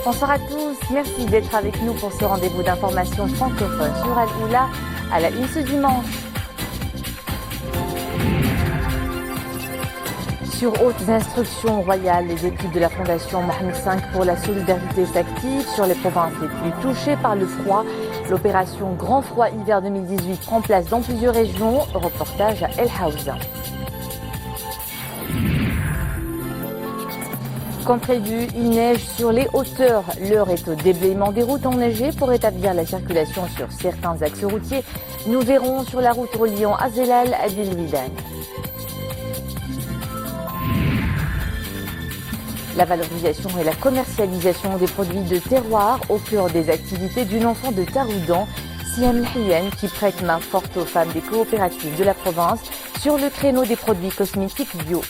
Bonsoir à tous, merci d'être avec nous pour ce rendez-vous d'information francophone sur Al-Oula à la une ce dimanche. Sur hautes instructions royales, les équipes de la Fondation Mohamed V pour la solidarité s'activent sur les provinces les plus touchées par le froid. L'opération Grand Froid Hiver 2018 prend place dans plusieurs régions. Reportage à El Haouza. Comme prévu, il neige sur les hauteurs. L'heure est au déblayement des routes enneigées pour rétablir la circulation sur certains axes routiers. Nous verrons sur la route reliant Azelal à Bilwidan. La valorisation et la commercialisation des produits de terroir au cœur des activités d'une enfant de Taroudan, Siam Lhiyen, qui prête main forte aux femmes des coopératives de la province sur le créneau des produits cosmétiques bio.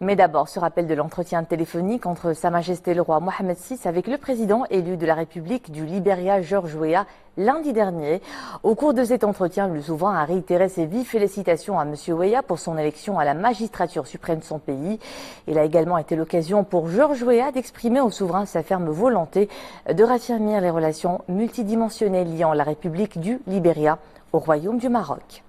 Mais d'abord, ce rappel de l'entretien téléphonique entre Sa Majesté le roi Mohamed VI avec le président élu de la République du Libéria, George Weah, lundi dernier. Au cours de cet entretien, le souverain a réitéré ses vives félicitations à M. Weah pour son élection à la magistrature suprême de son pays. Il a également été l'occasion pour George Weah d'exprimer au souverain sa ferme volonté de raffermir les relations multidimensionnelles liant la République du Libéria au Royaume du Maroc.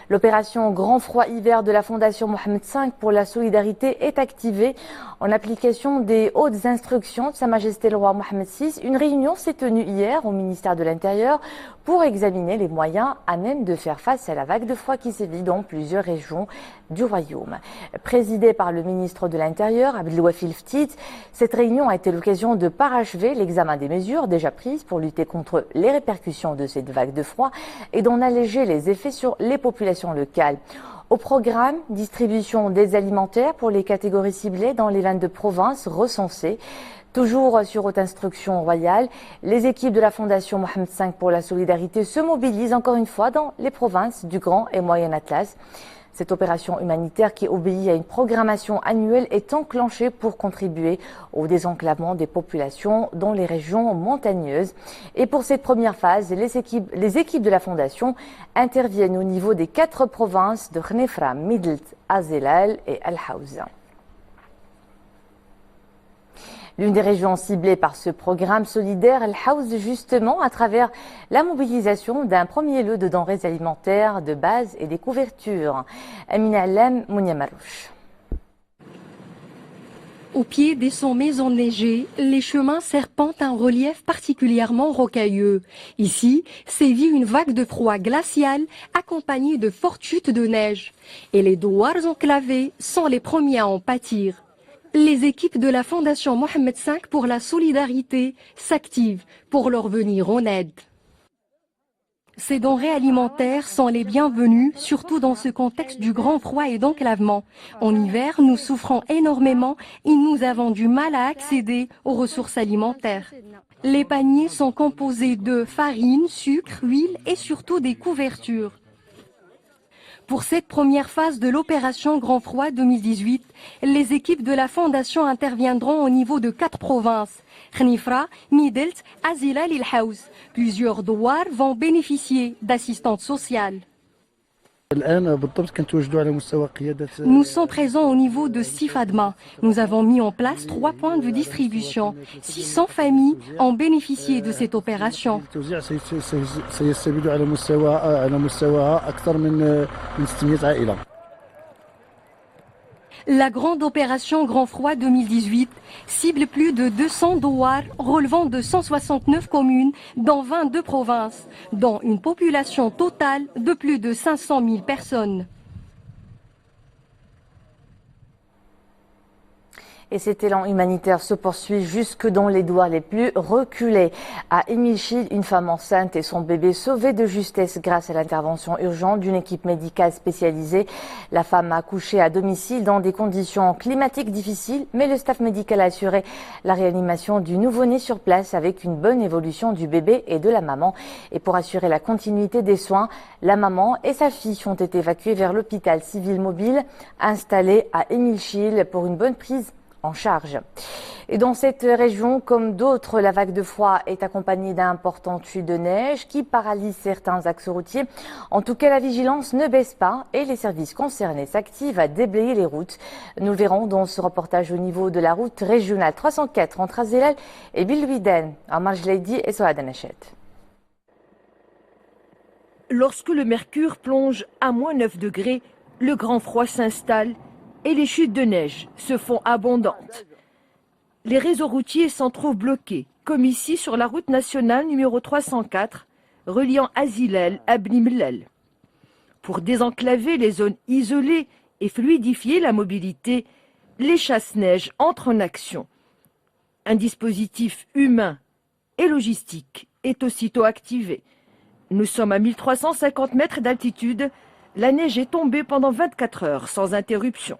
L'opération Grand Froid Hiver de la Fondation Mohamed V pour la solidarité est activée en application des hautes instructions de Sa Majesté le roi Mohamed VI. Une réunion s'est tenue hier au ministère de l'Intérieur pour examiner les moyens à même de faire face à la vague de froid qui sévit dans plusieurs régions du Royaume. Présidée par le ministre de l'Intérieur, Abdelwafil Ftit, cette réunion a été l'occasion de parachever l'examen des mesures déjà prises pour lutter contre les répercussions de cette vague de froid et d'en alléger les effets sur les populations locales. Au programme, distribution d'aide alimentaire pour les catégories ciblées dans les 22 provinces recensées. Toujours sur haute instruction royale, les équipes de la Fondation Mohamed V pour la solidarité se mobilisent encore une fois dans les provinces du Grand et Moyen Atlas. Cette opération humanitaire qui obéit à une programmation annuelle est enclenchée pour contribuer au désenclavement des populations dans les régions montagneuses. Et pour cette première phase, les équipes de la Fondation interviennent au niveau des 4 provinces de Khnefra, Midelt, Azelal et Al Haouza. L'une des régions ciblées par ce programme solidaire, El Haouz, justement, à travers la mobilisation d'un premier lot de denrées alimentaires de base et des couvertures. Amina Alem, Mounia Marouche. Au pied des sommets enneigés, les chemins serpentent un relief particulièrement rocailleux. Ici, sévit une vague de froid glacial accompagnée de fortes chutes de neige. Et les douars enclavés sont les premiers à en pâtir. Les équipes de la Fondation Mohamed V pour la solidarité s'activent pour leur venir en aide. Ces denrées alimentaires sont les bienvenues, surtout dans ce contexte du grand froid et d'enclavement. En hiver, nous souffrons énormément et nous avons du mal à accéder aux ressources alimentaires. Les paniers sont composés de farine, sucre, huile et surtout des couvertures. Pour cette première phase de l'opération Grand Froid 2018, les équipes de la Fondation interviendront au niveau de 4 provinces, Khnefra, Midelt, Azelal et El Haouz. Plusieurs douars vont bénéficier d'assistantes sociales. Nous sommes présents au niveau de Sifadma. Nous avons mis en place 3 points de distribution. 600 familles ont bénéficié de cette opération. La grande opération Grand Froid 2018 cible plus de 200 douars relevant de 169 communes dans 22 provinces, dont une population totale de plus de 500 000 personnes. Et cet élan humanitaire se poursuit jusque dans les douars les plus reculés. À Émilchil, une femme enceinte et son bébé sauvés de justesse grâce à l'intervention urgente d'une équipe médicale spécialisée. La femme a accouché à domicile dans des conditions climatiques difficiles, mais le staff médical a assuré la réanimation du nouveau-né sur place avec une bonne évolution du bébé et de la maman. Et pour assurer la continuité des soins, la maman et sa fille ont été évacuées vers l'hôpital civil mobile installé à Émilchil pour une bonne prise en charge. Et dans cette région, comme d'autres, la vague de froid est accompagnée d'importantes chutes de neige qui paralysent certains axes routiers. En tout cas, la vigilance ne baisse pas et les services concernés s'activent à déblayer les routes. Nous le verrons dans ce reportage au niveau de la route régionale 304 entre Azelal et Bilwidan, à Marjlaidi et Souad Anachet. Lorsque le mercure plonge à -9 degrés, le grand froid s'installe et les chutes de neige se font abondantes. Les réseaux routiers s'en trouvent bloqués, comme ici sur la route nationale numéro 304, reliant Azelal à Bni Mellal. Pour désenclaver les zones isolées et fluidifier la mobilité, les chasse-neige entrent en action. Un dispositif humain et logistique est aussitôt activé. Nous sommes à 1350 mètres d'altitude. La neige est tombée pendant 24 heures sans interruption.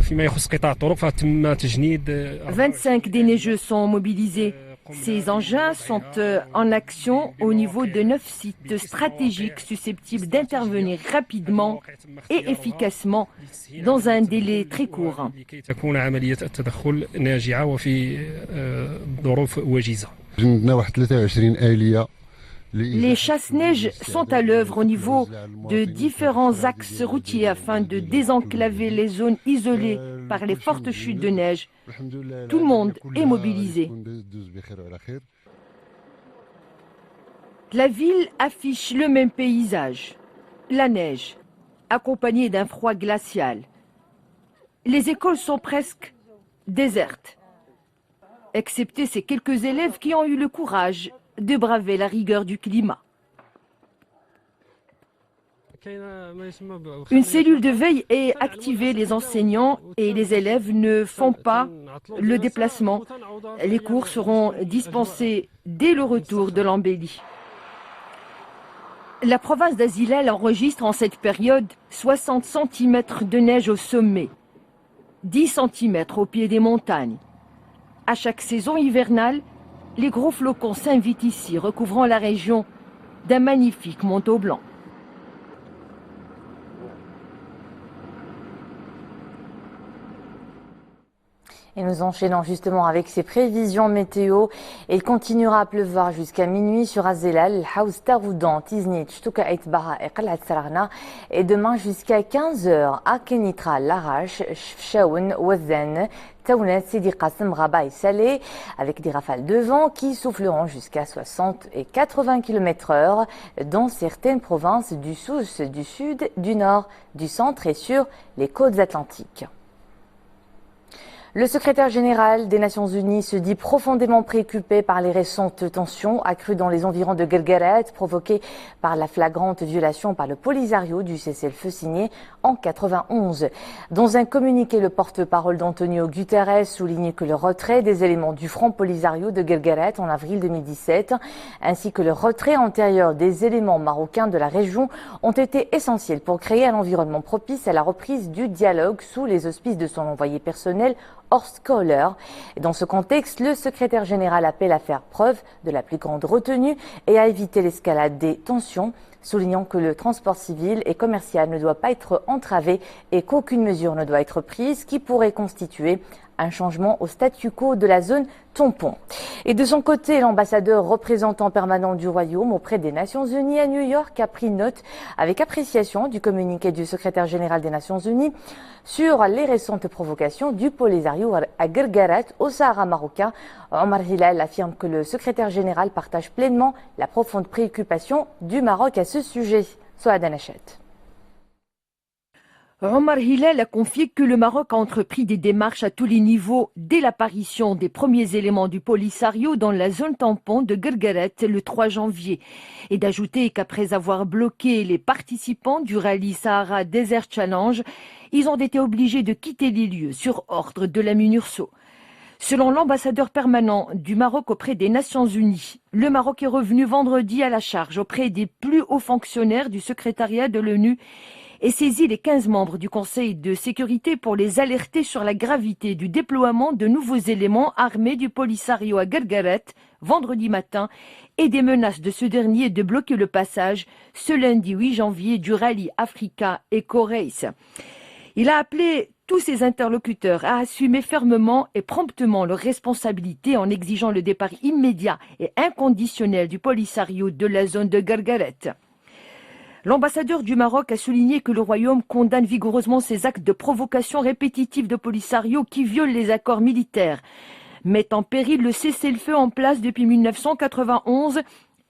25 déneigeux sont mobilisés. Ces engins sont en action au niveau de 9 sites stratégiques susceptibles d'intervenir rapidement et efficacement dans un délai très court. Les chasse-neige sont à l'œuvre au niveau de différents axes routiers afin de désenclaver les zones isolées par les fortes chutes de neige. Tout le monde est mobilisé. La ville affiche le même paysage, la neige, accompagnée d'un froid glacial. Les écoles sont presque désertes, excepté ces quelques élèves qui ont eu le courage de braver la rigueur du climat. Une cellule de veille est activée. Les enseignants et les élèves ne font pas le déplacement. Les cours seront dispensés dès le retour de l'embellie. La province d'Azelal enregistre en cette période 60 cm de neige au sommet, 10 cm au pied des montagnes. À chaque saison hivernale, les gros flocons s'invitent ici, recouvrant la région d'un magnifique manteau blanc. Et nous enchaînons justement avec ces prévisions météo. Il continuera à pleuvoir jusqu'à minuit sur Azelal, Haouz Taroudan, Tiznit, Chtuka Baha et Qalat Saragna. Et demain jusqu'à 15h à Kenitra, Larache, Fchaoun, Ouazen, Taounet, Sidi Qassem, Rabat et Salé, avec des rafales de vent qui souffleront jusqu'à 60 et 80 km/h dans certaines provinces du Souss, du Sud, du Nord, du Centre et sur les côtes atlantiques. Le secrétaire général des Nations Unies se dit profondément préoccupé par les récentes tensions accrues dans les environs de Guelgueret, provoquées par la flagrante violation par le Polisario du cessez-le-feu signé en 91. Dans un communiqué, le porte-parole d'Antonio Guterres souligne que le retrait des éléments du Front Polisario de Guelgueret en avril 2017, ainsi que le retrait antérieur des éléments marocains de la région, ont été essentiels pour créer un environnement propice à la reprise du dialogue sous les auspices de son envoyé personnel Horst Kohler. Dans ce contexte, le secrétaire général appelle à faire preuve de la plus grande retenue et à éviter l'escalade des tensions, soulignant que le transport civil et commercial ne doit pas être entravé et qu'aucune mesure ne doit être prise qui pourrait constituer un changement au statu quo de la zone tampon. Et de son côté, l'ambassadeur représentant permanent du Royaume auprès des Nations Unies à New York a pris note avec appréciation du communiqué du secrétaire général des Nations Unies sur les récentes provocations du Polisario à Guelgueret au Sahara marocain. Omar Hilal affirme que le secrétaire général partage pleinement la profonde préoccupation du Maroc à ce sujet. Souad Anachet. Omar Hilal a confié que le Maroc a entrepris des démarches à tous les niveaux dès l'apparition des premiers éléments du Polisario dans la zone tampon de Guelgueret le 3 janvier. Et d'ajouter qu'après avoir bloqué les participants du rallye Sahara Desert Challenge, ils ont été obligés de quitter les lieux sur ordre de la MINURSO. Selon l'ambassadeur permanent du Maroc auprès des Nations Unies, le Maroc est revenu vendredi à la charge auprès des plus hauts fonctionnaires du secrétariat de l'ONU et saisit les 15 membres du Conseil de sécurité pour les alerter sur la gravité du déploiement de nouveaux éléments armés du Polisario à Guelgueret vendredi matin et des menaces de ce dernier de bloquer le passage ce lundi 8 janvier du rallye Africa Eco Race. Il a appelé tous ses interlocuteurs à assumer fermement et promptement leurs responsabilités en exigeant le départ immédiat et inconditionnel du Polisario de la zone de Guerguerat. L'ambassadeur du Maroc a souligné que le Royaume condamne vigoureusement ces actes de provocation répétitive de Polisario qui violent les accords militaires, mettent en péril le cessez-le-feu en place depuis 1991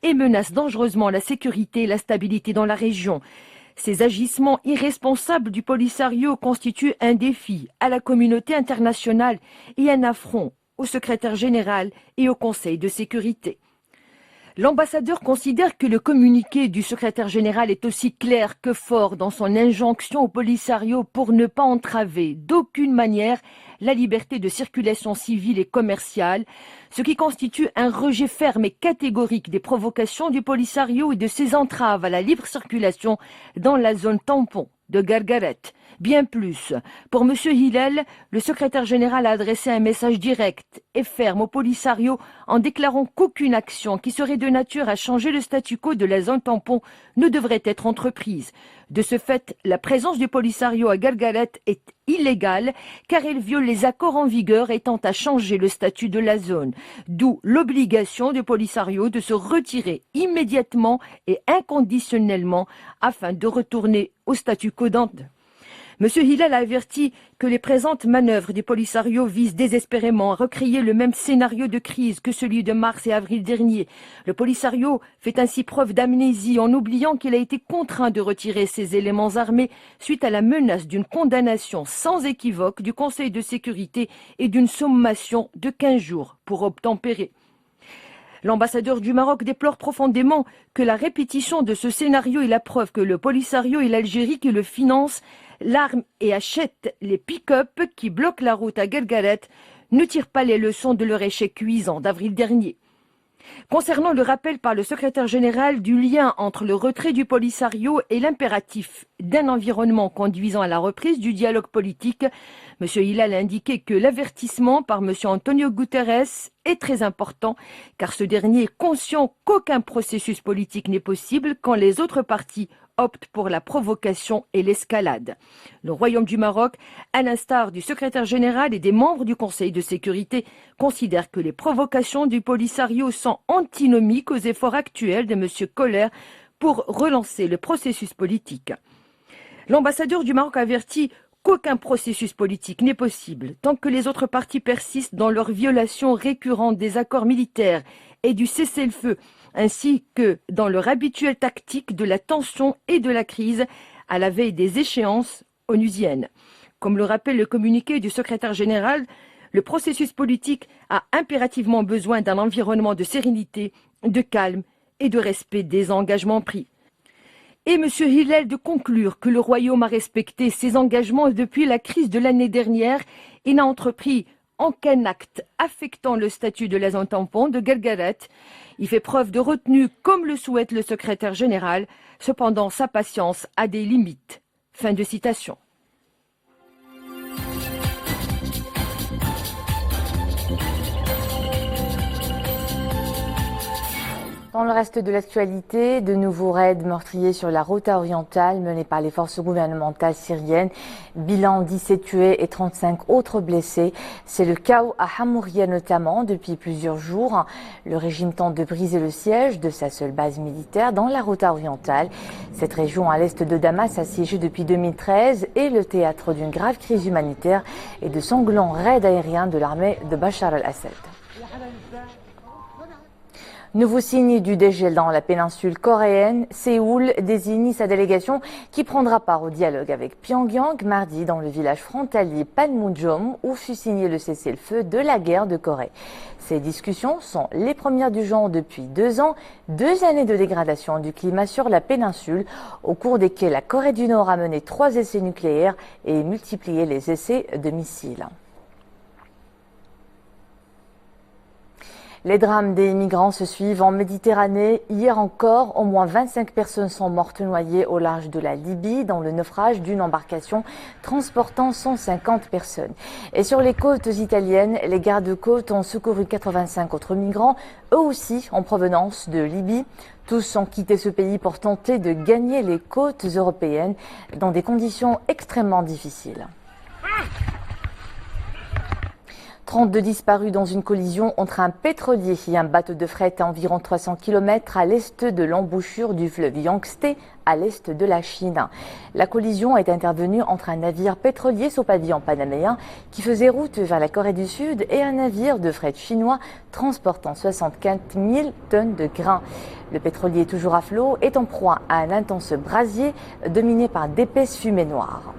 et menacent dangereusement la sécurité et la stabilité dans la région. Ces agissements irresponsables du Polisario constituent un défi à la communauté internationale et un affront au secrétaire général et au Conseil de sécurité. L'ambassadeur considère que le communiqué du secrétaire général est aussi clair que fort dans son injonction au Polisario pour ne pas entraver d'aucune manière la liberté de circulation civile et commerciale, ce qui constitue un rejet ferme et catégorique des provocations du Polisario et de ses entraves à la libre circulation dans la zone tampon de Guerguerat. Bien plus, pour M. Hillel, le secrétaire général a adressé un message direct et ferme au Polisario en déclarant qu'aucune action qui serait de nature à changer le statu quo de la zone tampon ne devrait être entreprise. De ce fait, la présence du Polisario à Guerguerat est illégale car elle viole les accords en vigueur et tente à changer le statut de la zone. D'où l'obligation du Polisario de se retirer immédiatement et inconditionnellement afin de retourner au statu quo d'antan. M. Hillel a averti que les présentes manœuvres du Polisario visent désespérément à recréer le même scénario de crise que celui de mars et avril dernier. Le Polisario fait ainsi preuve d'amnésie en oubliant qu'il a été contraint de retirer ses éléments armés suite à la menace d'une condamnation sans équivoque du Conseil de sécurité et d'une sommation de 15 jours pour obtempérer. L'ambassadeur du Maroc déplore profondément que la répétition de ce scénario est la preuve que le Polisario et l'Algérie qui le financent l'arme et achètent les pick-up qui bloquent la route à Guerguerat ne tirent pas les leçons de leur échec cuisant d'avril dernier. Concernant le rappel par le secrétaire général du lien entre le retrait du Polisario et l'impératif d'un environnement conduisant à la reprise du dialogue politique, M. Hillel a indiqué que l'avertissement par M. Antonio Guterres est très important car ce dernier est conscient qu'aucun processus politique n'est possible quand les autres parties optent pour la provocation et l'escalade. Le Royaume du Maroc, à l'instar du secrétaire général et des membres du Conseil de sécurité, considère que les provocations du Polisario sont antinomiques aux efforts actuels de M. Koller pour relancer le processus politique. L'ambassadeur du Maroc avertit qu'aucun processus politique n'est possible tant que les autres parties persistent dans leur violation récurrente des accords militaires et du cessez-le-feu, ainsi que dans leur habituelle tactique de la tension et de la crise à la veille des échéances onusiennes. Comme le rappelle le communiqué du secrétaire général, le processus politique a impérativement besoin d'un environnement de sérénité, de calme et de respect des engagements pris. Et M. Hillel de conclure que le Royaume a respecté ses engagements depuis la crise de l'année dernière et n'a entrepris aucun acte affectant le statut de la zone tampon de Guerguerat. Il fait preuve de retenue comme le souhaite le secrétaire général, cependant sa patience a des limites. Fin de citation. Dans le reste de l'actualité, de nouveaux raids meurtriers sur la Ghouta orientale menés par les forces gouvernementales syriennes. Bilan 17 tués et 35 autres blessés. C'est le chaos à Hamouria notamment depuis plusieurs jours. Le régime tente de briser le siège de sa seule base militaire dans la Ghouta orientale. Cette région à l'est de Damas assiégée depuis 2013 est le théâtre d'une grave crise humanitaire et de sanglants raids aériens de l'armée de Bachar al-Assad. Nouveau signe du dégel dans la péninsule coréenne, Séoul désigne sa délégation qui prendra part au dialogue avec Pyongyang mardi dans le village frontalier Panmunjom où fut signé le cessez-le-feu de la guerre de Corée. Ces discussions sont les premières du genre depuis 2 ans, 2 années de dégradation du climat sur la péninsule au cours desquelles la Corée du Nord a mené 3 essais nucléaires et multiplié les essais de missiles. Les drames des migrants se suivent en Méditerranée. Hier encore, au moins 25 personnes sont mortes noyées au large de la Libye dans le naufrage d'une embarcation transportant 150 personnes. Et sur les côtes italiennes, les gardes-côtes ont secouru 85 autres migrants, eux aussi en provenance de Libye. Tous ont quitté ce pays pour tenter de gagner les côtes européennes dans des conditions extrêmement difficiles. 32 disparus dans une collision entre un pétrolier et un bateau de fret à environ 300 km à l'est de l'embouchure du fleuve Yangtze, à l'est de la Chine. La collision est intervenue entre un navire pétrolier sous pavillon panaméen qui faisait route vers la Corée du Sud et un navire de fret chinois transportant 75 000 tonnes de grains. Le pétrolier, toujours à flot, est en proie à un intense brasier dominé par d'épaisses fumées noires.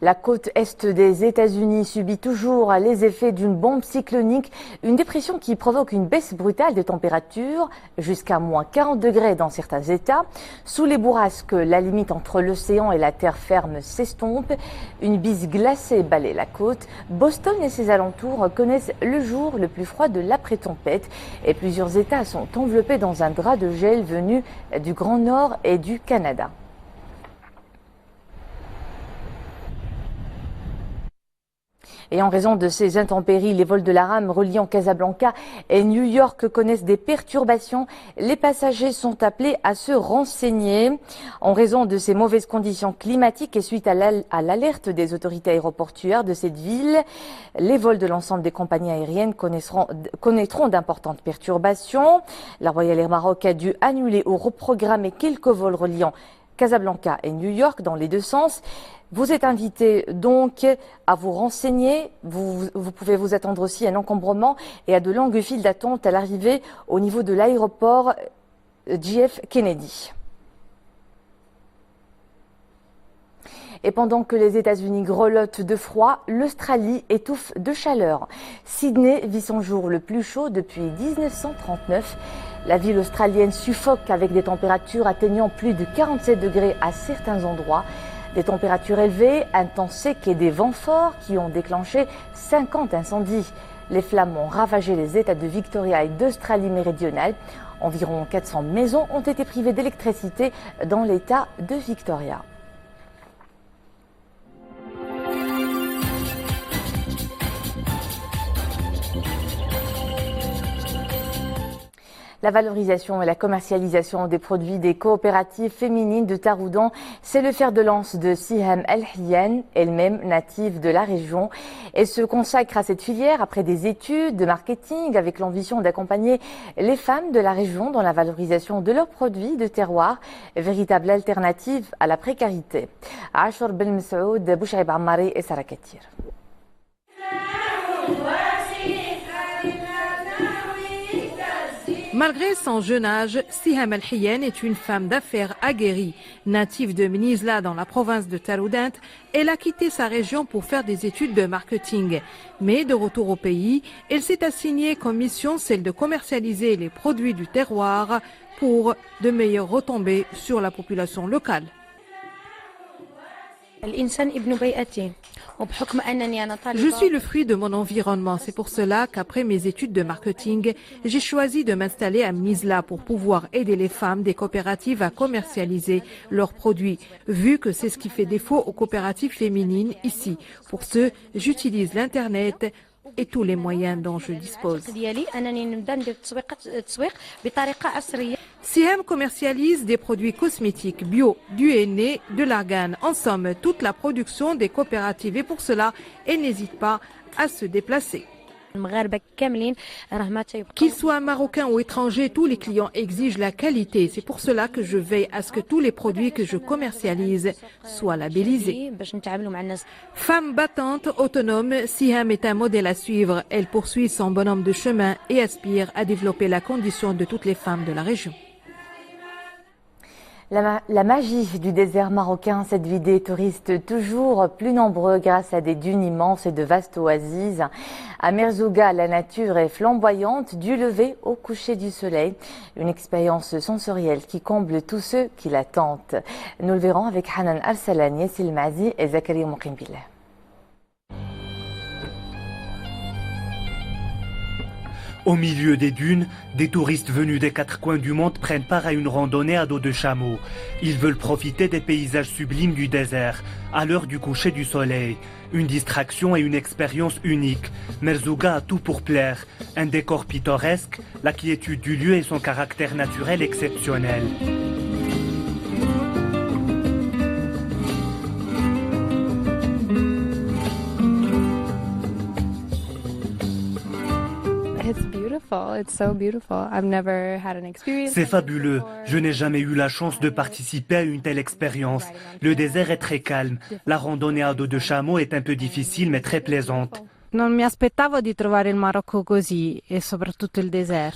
La côte est des États-Unis subit toujours les effets d'une bombe cyclonique, une dépression qui provoque une baisse brutale de température jusqu'à moins 40 degrés dans certains États. Sous les bourrasques, la limite entre l'océan et la terre ferme s'estompe. Une bise glacée balaie la côte. Boston et ses alentours connaissent le jour le plus froid de l'après-tempête et plusieurs États sont enveloppés dans un drap de gel venu du Grand Nord et du Canada. Et en raison de ces intempéries, les vols de la rame reliant Casablanca et New York connaissent des perturbations. Les passagers sont appelés à se renseigner. En raison de ces mauvaises conditions climatiques et suite à l'alerte des autorités aéroportuaires de cette ville, les vols de l'ensemble des compagnies aériennes connaîtront d'importantes perturbations. La Royal Air Maroc a dû annuler ou reprogrammer quelques vols reliant Casablanca et New York dans les deux sens. Vous êtes invité donc à vous renseigner. Vous pouvez vous attendre aussi à un encombrement et à de longues files d'attente à l'arrivée au niveau de l'aéroport JF Kennedy. Et pendant que les États-Unis grelottent de froid, l'Australie étouffe de chaleur. Sydney vit son jour le plus chaud depuis 1939. La ville australienne suffoque avec des températures atteignant plus de 47 degrés à certains endroits. Des températures élevées, un temps sec et des vents forts qui ont déclenché 50 incendies. Les flammes ont ravagé les États de Victoria et d'Australie méridionale. Environ 400 maisons ont été privées d'électricité dans l'État de Victoria. La valorisation et la commercialisation des produits des coopératives féminines de Taroudan, c'est le fer de lance de Siham El-Hiyan, elle-même native de la région. Elle se consacre à cette filière après des études de marketing avec l'ambition d'accompagner les femmes de la région dans la valorisation de leurs produits de terroir, véritable alternative à la précarité. Ashur Ben Messaoud, Bouchaïb Ammari et Sarah Katir. Malgré son jeune âge, Siham El-Hiyan est une femme d'affaires aguerrie. Native de Mnizla dans la province de Taroudant, elle a quitté sa région pour faire des études de marketing. Mais de retour au pays, elle s'est assignée comme mission celle de commercialiser les produits du terroir pour de meilleures retombées sur la population locale. Je suis le fruit de mon environnement. C'est pour cela qu'après mes études de marketing, j'ai choisi de m'installer à Mnizla pour pouvoir aider les femmes des coopératives à commercialiser leurs produits, vu que c'est ce qui fait défaut aux coopératives féminines ici. Pour ce, j'utilise l'Internet et tous les moyens dont je dispose. Siham commercialise des produits cosmétiques bio, du henné, de l'argan, en somme toute la production des coopératives et pour cela, elle n'hésite pas à se déplacer. Qu'ils soient marocains ou étrangers, tous les clients exigent la qualité. C'est pour cela que je veille à ce que tous les produits que je commercialise soient labellisés. Femme battante, autonome, Siham est un modèle à suivre. Elle poursuit son bonhomme de chemin et aspire à développer la condition de toutes les femmes de la région. La magie du désert marocain, cette vie des touristes toujours plus nombreux grâce à des dunes immenses et de vastes oasis. À Merzouga, la nature est flamboyante du lever au coucher du soleil. Une expérience sensorielle qui comble tous ceux qui la tentent. Nous le verrons avec Hanan Arsalani, Yassine Mazi et Zakaria Mouqimbillah. Au milieu des dunes, des touristes venus des quatre coins du monde prennent part à une randonnée à dos de chameau. Ils veulent profiter des paysages sublimes du désert, à l'heure du coucher du soleil. Une distraction et une expérience unique. Merzouga a tout pour plaire. Un décor pittoresque, la quiétude du lieu et son caractère naturel exceptionnel. C'est fabuleux. Je n'ai jamais eu la chance de participer à une telle expérience. Le désert est très calme. La randonnée à dos de chameau est un peu difficile mais très plaisante.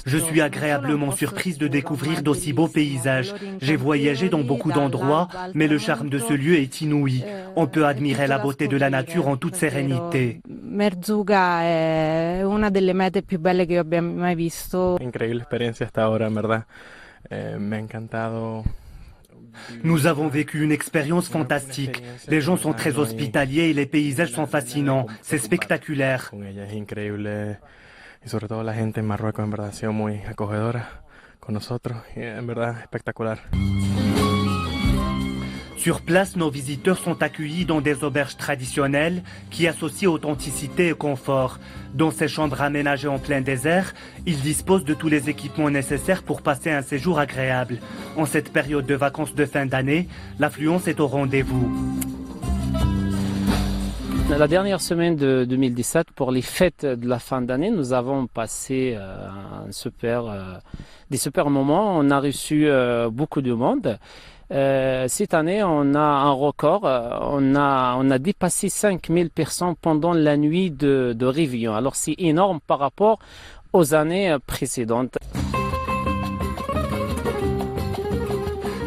Je suis agréablement surprise de découvrir d'aussi beaux paysages. J'ai voyagé dans beaucoup d'endroits, mais le charme de ce lieu est inouï. On peut admirer la beauté de la nature en toute sérénité. Merzouga è una delle mete più belle che io abbia mai visto. Increíble experiencia hasta ahora, en verdad. Me ha encantado. Nous avons vécu une expérience fantastique. Les gens sont très hospitaliers et les paysages sont fascinants. C'est spectaculaire. Es increíble. Y sobre todo la gente en Marruecos, en verdad, ha sido muy acogedora con nosotros. Y en verdad, espectacular. Sur place, nos visiteurs sont accueillis dans des auberges traditionnelles qui associent authenticité et confort. Dans ces chambres aménagées en plein désert, ils disposent de tous les équipements nécessaires pour passer un séjour agréable. En cette période de vacances de fin d'année, l'affluence est au rendez-vous. La dernière semaine de 2017, pour les fêtes de la fin d'année, nous avons passé des super moments. On a reçu beaucoup de monde. Cette année, on a un record. On a dépassé 5000 personnes pendant la nuit de Réveillon. Alors c'est énorme par rapport aux années précédentes.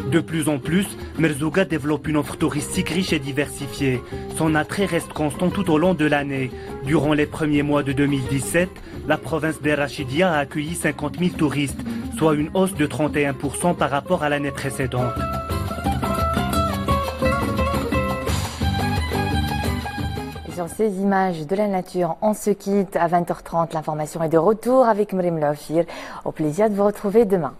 De plus en plus, Merzouga développe une offre touristique riche et diversifiée. Son attrait reste constant tout au long de l'année. Durant les premiers mois de 2017, la province d'Erachidia a accueilli 50 000 touristes, soit une hausse de 31% par rapport à l'année précédente. Sur ces images de la nature, on se quitte à 20h30. L'information est de retour avec Mrim Laofir. Au plaisir de vous retrouver demain.